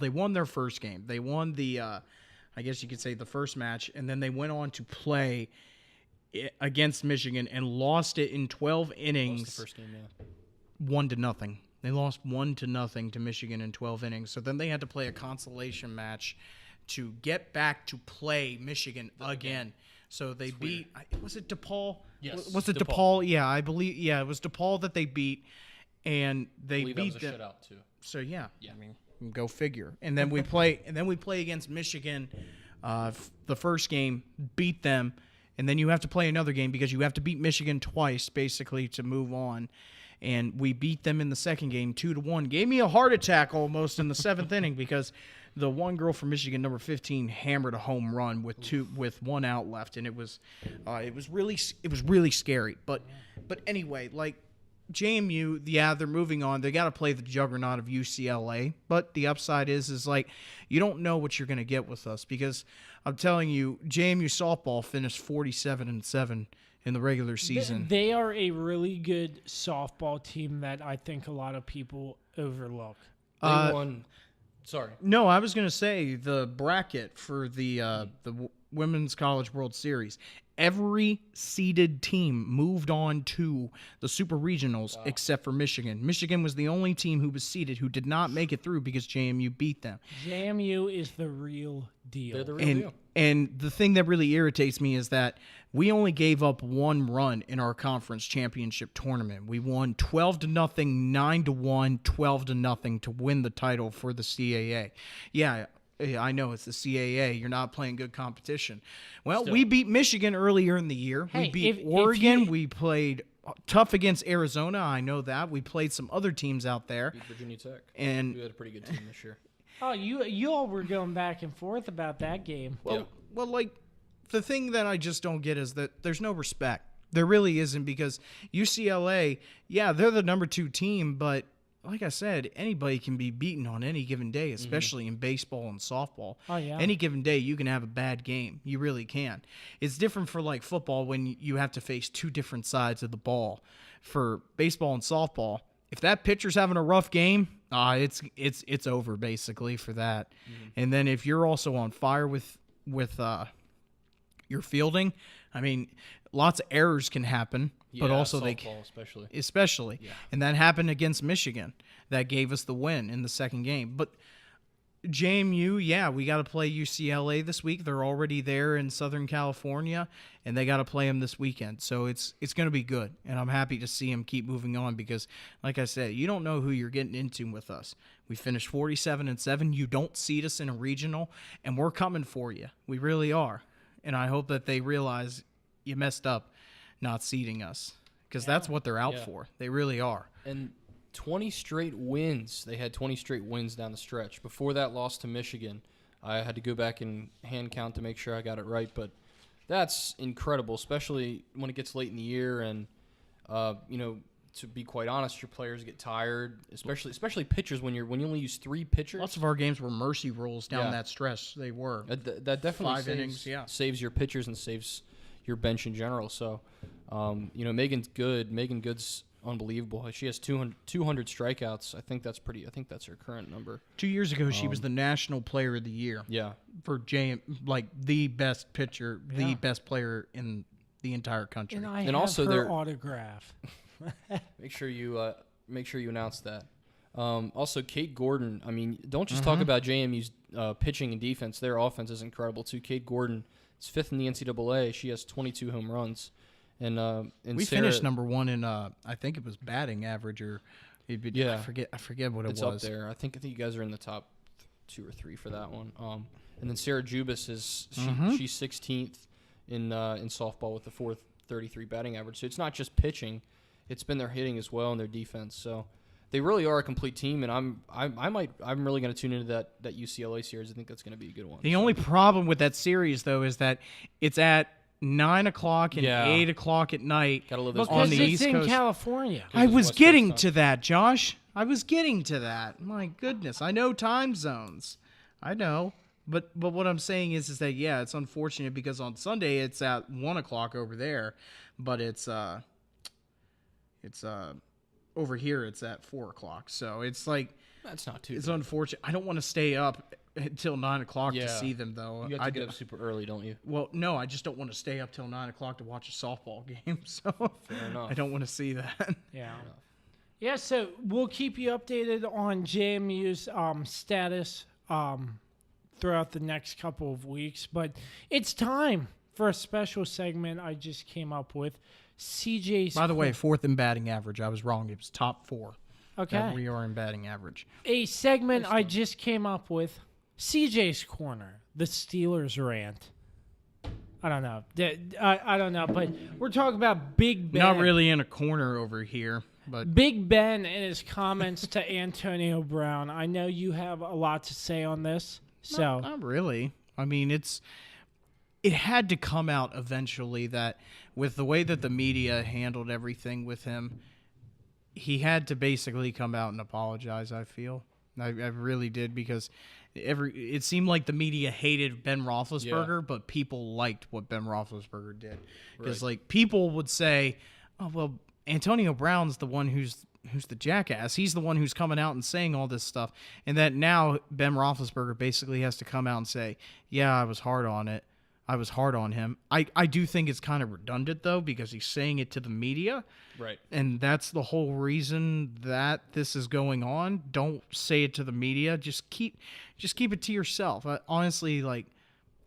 won their first game. They won the I guess you could say the first match, and then they went on to play against Michigan and lost it in 12 innings. lost the first game. Yeah, 1-0. They lost 1-0 to Michigan in 12 innings. So then they had to play a consolation match to get back to play Michigan again. So they beat was it DePaul? Yes, Was it DePaul. DePaul? Yeah, I believe it was DePaul that they beat, and they I believe that beat was a them. shutout too. So yeah, I mean, go figure. And then we play against Michigan. The first game, beat them, and then you have to play another game because you have to beat Michigan twice basically to move on. And we beat them in the second game 2-1. Gave me a heart attack almost in the seventh inning because the one girl from Michigan, number 15, hammered a home run with 1 out left, and it was really scary. But anyway, like. JMU, yeah, they're moving on. They got to play the juggernaut of UCLA, but the upside is like you don't know what you're going to get with us because I'm telling you, JMU softball finished 47-7 in the regular season. They are a really good softball team that I think a lot of people overlook. They won. Sorry. No, I was going to say the bracket for the Women's College World Series. Every seeded team moved on to the Super Regionals except for Michigan. Michigan was the only team who was seeded who did not make it through because JMU beat them. JMU is the real deal. They're the real deal. And the thing that really irritates me is that we only gave up 1 run in our conference championship tournament. We won 12-0, 9-1, 12-0 to win the title for the CAA. Yeah, I know it's the CAA. You're not playing good competition. Well, we beat Michigan earlier in the year. Hey, We beat if Oregon. you- We played tough against Arizona. I know that. We played some other teams out there. Beat Virginia Tech. And We had a pretty good team this year. Oh, you all were going back and forth about that game. Yeah. Well, like, the thing that I just don't get is that there's no respect. There really isn't because UCLA, yeah, they're the number 2 team, but like I said, anybody can be beaten on any given day, especially in baseball and softball. Oh, yeah. Any given day, you can have a bad game. You really can. It's different for like football when you have to face two different sides of the ball. For baseball and softball, if that pitcher's having a rough game, it's over basically for that. And then if you're also on fire with your fielding, I mean, lots of errors can happen, but also softball especially. And that happened against Michigan. That gave us the win in the second game. But JMU, we got to play UCLA this week. They're already there in Southern California, and they got to play them this weekend. So it's going to be good, and I'm happy to see them keep moving on because, like I said, you don't know who you're getting into with us. We finished 47-7. You don't seed us in a regional, and we're coming for you. We really are. And I hope that they realize you messed up not seeding us because that's what they're out for. They really are. And 20 straight wins. They had 20 straight wins down the stretch. Before that loss to Michigan, I had to go back and hand count to make sure I got it right. But that's incredible, especially when it gets late in the year. And, to be quite honest, your players get tired, especially pitchers when you only use 3 pitchers. Lots of our games were mercy rules down that stretch. They were. That definitely 5 innings, saves your pitchers and saves your bench in general. So, Megan's good. Megan Good's unbelievable. She has 200 strikeouts. I think that's her current number. 2 years ago, she was the National Player of the Year. Yeah. For the best pitcher, the best player in the entire country. And I And have also her their autograph. Make sure you announce that. Also, Kate Gordon. I mean, don't just talk about JMU's pitching and defense. Their offense is incredible too. Kate Gordon is 5th in the NCAA. She has 22 home runs. And we finished number 1 in I think it was batting average I forget what it it's was. Up there. I think you guys are in the top 2 or 3 for that one. And then Sarah Jubis she's 16th in softball with the 433 batting average. So it's not just pitching. It's been their hitting as well and their defense. So they really are a complete team, and I'm really going to tune into that UCLA series. I think that's going to be a good one. The only problem with that series though is that it's at 9 o'clock and 8 o'clock at night. Gotta live those on the Because East it's in Coast. California. I was West getting Coast to that, Josh. I was getting to that. My goodness, I know time zones. I know, but what I'm saying is that it's unfortunate because on Sunday it's at 1 o'clock over there, but it's over here it's at 4 o'clock. So it's like That's not too. it's bad. unfortunate. I don't want to stay up until 9 o'clock to see them though. You have to get up super early, don't you? Well, no, I just don't want to stay up till 9 o'clock to watch a softball game. So Fair enough. I don't want to see that. Yeah. Yeah, so we'll keep you updated on JMU's status throughout the next couple of weeks. But it's time for a special segment I just came up with. CJ's. By the way, 4th in batting average. I was wrong. It was top 4. Okay. That we are in batting average. A segment I just came up with. CJ's Corner, the Steelers rant. I don't know. I don't know, but we're talking about Big Ben. Not really in a corner over here, but Big Ben and his comments to Antonio Brown. I know you have a lot to say on this. So not really. I mean, it had to come out eventually that with the way that the media handled everything with him, he had to basically come out and apologize, I feel. I really did because it seemed like the media hated Ben Roethlisberger, but people liked what Ben Roethlisberger did. Because like people would say, "Oh well, Antonio Brown's the one who's the jackass. He's the one who's coming out and saying all this stuff." And that now Ben Roethlisberger basically has to come out and say, "Yeah, I was hard on it. I was hard on him." I do think it's kind of redundant though because he's saying it to the media. Right. And that's the whole reason that this is going on. Don't say it to the media. Just keep it to yourself. Honestly, like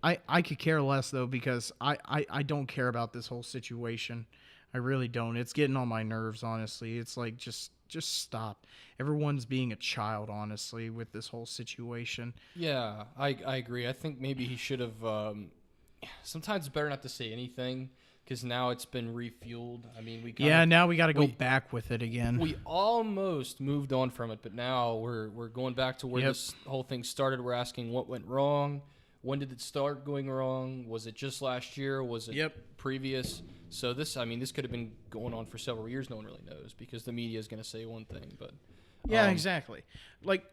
I could care less though because I don't care about this whole situation. I really don't. It's getting on my nerves, honestly. It's like just stop. Everyone's being a child, honestly, with this whole situation. Yeah, I agree. I think maybe he should have. Sometimes it's better not to say anything because now it's been refueled. I mean, now we got to go back with it again. We almost moved on from it, but now we're going back to where this whole thing started. We're asking what went wrong. When did it start going wrong? Was it just last year? Was it previous? So this could have been going on for several years. No one really knows because the media is going to say one thing. But Yeah, exactly. Like,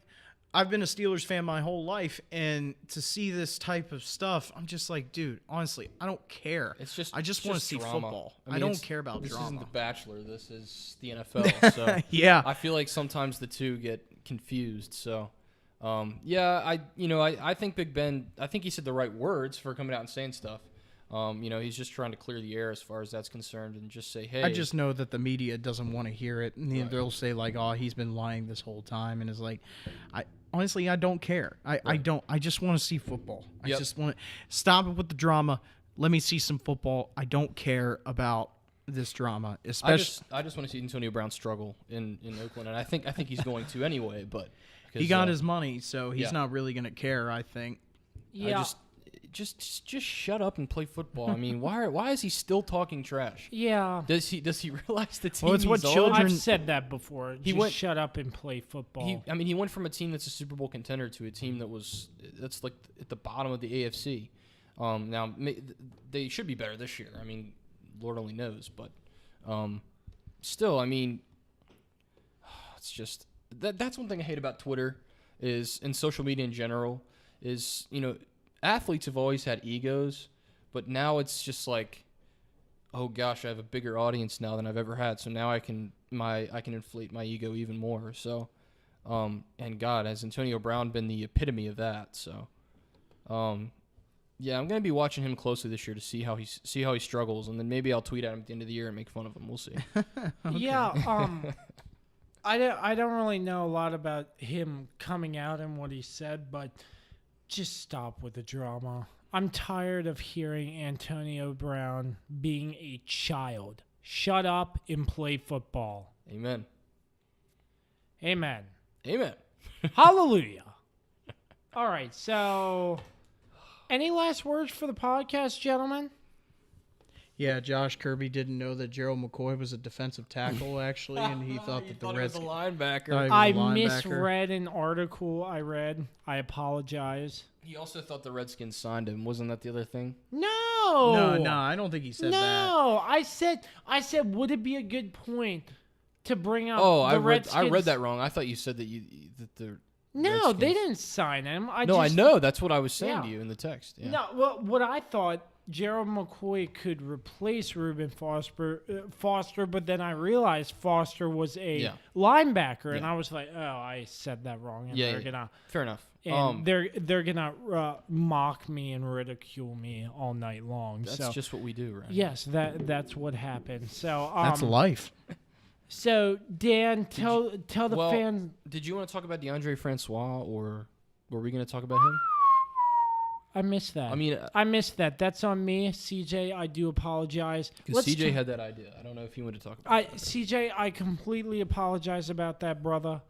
I've been a Steelers fan my whole life, and to see this type of stuff, I'm just like, dude, honestly, I don't care. I just want to see drama. football. I mean, don't care about this drama. isn't The Bachelor. This is the NFL. So Yeah. I feel like sometimes the two get confused. So, I think Big Ben. I think he said the right words for coming out and saying stuff. He's just trying to clear the air as far as that's concerned, and just say, hey. I just know that the media doesn't want to hear it, and they'll say like, "Oh, he's been lying this whole time," and it's like, honestly, I don't care. I don't. I just want to see football. I just want to stop it with the drama. Let me see some football. I don't care about this drama, especially. I just want to see Antonio Brown struggle in Oakland, and I think he's going to anyway. But he got his money, so he's not really going to care, I think. Yeah. Just shut up and play football. I mean, why is he still talking trash? Yeah. Does he realize the team? Well, it's what he's on? children- I've said that before. Just shut up and play football. He went from a team that's a Super Bowl contender to a team that's like at the bottom of the AFC. Now they should be better this year. I mean, Lord only knows, but still, I mean, it's just that's one thing I hate about Twitter and social media in general is athletes have always had egos, but now it's just like, oh gosh, I have a bigger audience now than I've ever had. So now I can inflate my ego even more. So, and God, has Antonio Brown been the epitome of that? So, yeah, I'm gonna be watching him closely this year to see how he struggles, and then maybe I'll tweet at him at the end of the year and make fun of him. We'll see. Yeah. I don't really know a lot about him coming out and what he said, but just stop with the drama. I'm tired of hearing Antonio Brown being a child. Shut up and play football. Amen. Amen. Amen. Hallelujah. All right, so any last words for the podcast, gentlemen? Yeah, Josh Kirby didn't know that Gerald McCoy was a defensive tackle, actually, and he thought that the Redskins... was a linebacker. Thought he was I a linebacker. misread an article I read. I apologize. He also thought the Redskins signed him. Wasn't that the other thing? No, No, I don't think he said that. No, I said, would it be a good point to bring up Oh, the I read Redskins? that wrong. I thought you said that the No, Redskins- they didn't sign him. I I know. That's what I was saying Yeah. to you in the text. Yeah. No, well, what I thought, Gerald McCoy could replace Reuben Foster, but then I realized Foster was a linebacker, and I was like, oh, I said that wrong. And they're gonna fair enough. they're gonna mock me and ridicule me all night long. That's so just what we do, right? yes, that's what happened. So That's life. So Dan, tell the fans. Did you want to talk about DeAndre Francois, or were we going to talk about him? I missed that. I mean, I missed that. That's on me, CJ. I do apologize. because CJ had that idea. I don't know if you want to talk about it. CJ, I completely apologize about that, brother.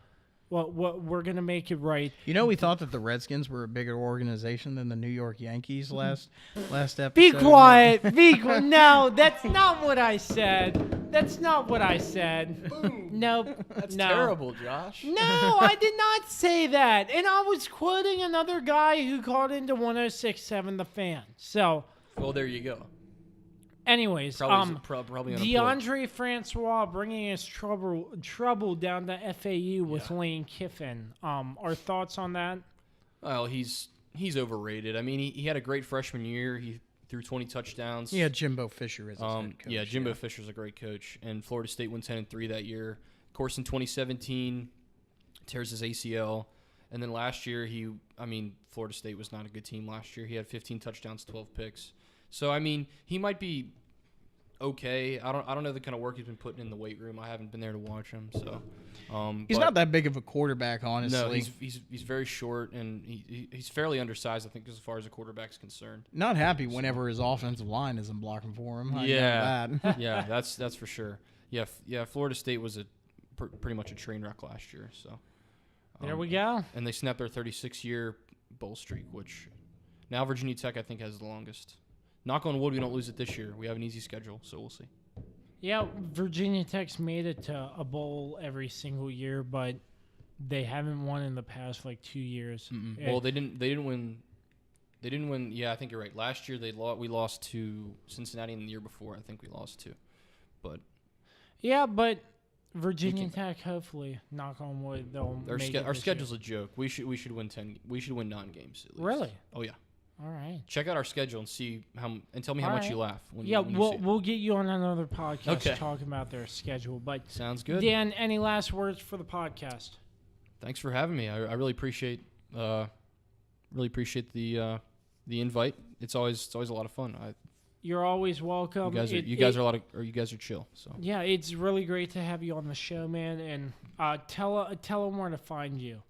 Well, we're gonna make it right. You know, we thought that the Redskins were a bigger organization than the New York Yankees last episode. Be quiet. Be quiet. No, that's not what I said. That's not what I said. Nope. That's no. terrible, Josh. No, I did not say that. And I was quoting another guy who called into 106.7 The Fan. So, Well, there you go. anyways, Probably unemployed. DeAndre Francois bringing his trouble down to FAU with Lane Kiffin. Our thoughts on that? Well, he's overrated. I mean, he had a great freshman year. He threw 20 touchdowns. Yeah, Jimbo Fisher is his head coach. Yeah, Jimbo Fisher's a great coach, and Florida State went 10-3 that year. Of course, in 2017, tears his ACL, and then last year Florida State was not a good team last year. He had 15 touchdowns, 12 picks. So I mean, he might be okay. I don't know the kind of work he's been putting in the weight room. I haven't been there to watch him, so He's not that big of a quarterback, honestly. No, he's very short, and he's fairly undersized, I think, as far as a quarterback's concerned. Not happy whenever his offensive line isn't blocking for him. I know that. Yeah, that's for sure. Yeah. Florida State was pretty much a train wreck last year. So There we go. And they snapped their 36-year bowl streak, which now Virginia Tech, I think, has the longest. Knock on wood, we don't lose it this year. We have an easy schedule, so we'll see. Yeah, Virginia Tech's made it to a bowl every single year, but they haven't won in the past 2 years. Well, they didn't win. They didn't win. Yeah, I think you're right. Last year we lost to Cincinnati, and the year before I think we lost to. But yeah, but Virginia Tech, hopefully, knock on wood, they'll make it Our this schedule's a joke. We should win 10. We should win 9 games at least. Really? Oh yeah. All right. Check out our schedule and see and tell me how All much right. you laugh when Yeah, you see it. we'll get you on another podcast Okay. talking about their schedule. But Sounds good. Dan, any last words for the podcast? Thanks for having me. I really appreciate the invite. It's always a lot of fun. You're always welcome. You guys are chill. So Yeah, it's really great to have you on the show, man. And tell them where to find you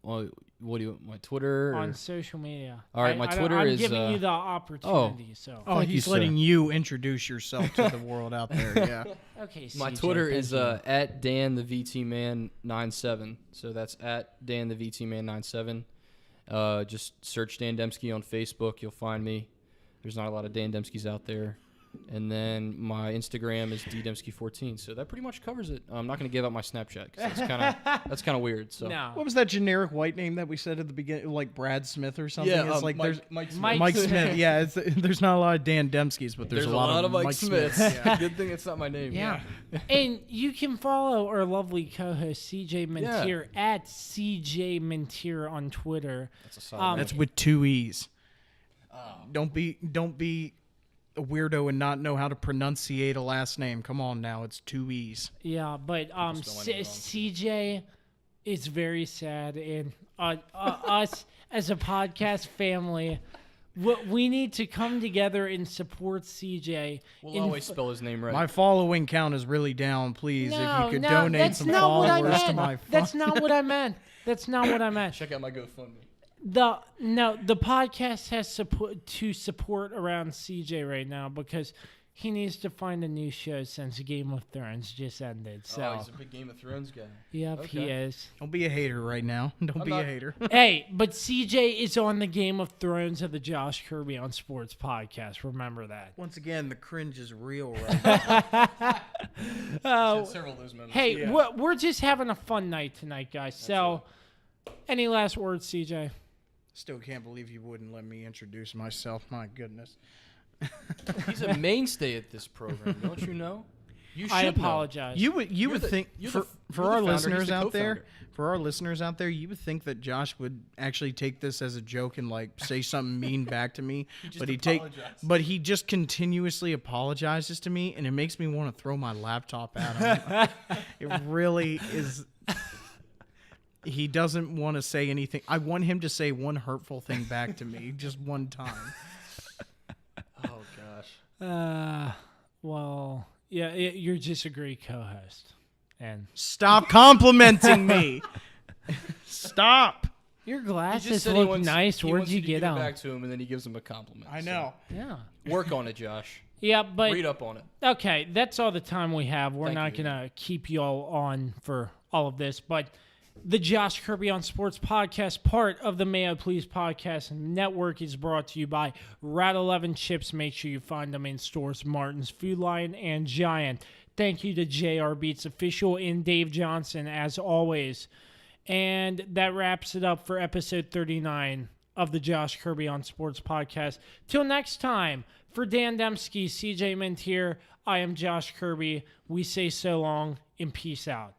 well, what do you my Twitter? on social media. All right, my Twitter I'm is, giving you the opportunity. So Oh, Thank you, he's sir. letting you introduce yourself to the world out there. Yeah. okay, My CJ, Twitter thank is you. at Dan the VT Man 97. So that's at Dan the VT Man 97. Just search Dan Dembski on Facebook. You'll find me. There's not a lot of Dan Dembskis out there. And then my Instagram is ddemski14. So that pretty much covers it. I'm not going to give out my Snapchat because that's kind of weird. So No. What was that generic white name that we said at the beginning, like Brad Smith or something? yeah, it's like there's Mike Smith. Mike Mike Smith. Smith. Yeah, there's not a lot of Dan Dembskis, but there's a lot of Mike Smiths. Smiths. Yeah. Good thing it's not my name. Yeah. And you can follow our lovely co-host CJ Mentier at CJ Mentier on Twitter. That's a solid name. That's with 2 E's. Don't be a weirdo and not know how to pronunciate a last name. Come on now, it's 2 E's. Yeah, but spell my name wrong. CJ is very sad, and us as a podcast family, we need to come together and support CJ. We'll always spell his name right. My following count is really down. Please, if you could donate that's some not what I followers to meant. my That's not what I meant. That's not what I meant. Check out my GoFundMe. The podcast has support around CJ right now because he needs to find a new show since Game of Thrones just ended. So he's a big Game of Thrones guy. yep, he Okay. is. Don't be a hater right now. Don't be not- a hater. Hey, but CJ is on the Game of Thrones of the Josh Kirby on Sports podcast. Remember that. Once again, the cringe is real right now. Several of those moments. Hey, we're just having a fun night tonight, guys. So, any last words, CJ? Still can't believe you wouldn't let me introduce myself. My goodness. He's a mainstay at this program, don't you know? You should I know. apologize. You would think you're for the our founder, he's listeners the out there, co-founder. you would think that Josh would actually take this as a joke and like say something mean back to me, but he just continuously apologizes to me, and it makes me want to throw my laptop at him. It really is. He doesn't want to say anything. I want him to say one hurtful thing back to me, just one time. Oh gosh. Well, yeah, you're just a great co-host, and Stop complimenting me. Stop. your He glasses just said he look wants- nice. he Where'd wants you to get give it them? back to him, and then he gives him a compliment. I know. Yeah. So work on it, Josh. Yeah, but Read up on it. okay, that's all the time we have. We're Thank not you. going to keep you all on for all of this, but the Josh Kirby on Sports podcast, part of the May I Please podcast network, is brought to you by Rat 11 Chips. Make sure you find them in stores Martin's, Food Lion, and Giant. Thank you to JR Beats Official and Dave Johnson, as always. And that wraps it up for episode 39 of the Josh Kirby on Sports podcast. Till next time, for Dan Dembski, CJ Mentier, I am Josh Kirby. We say so long and peace out.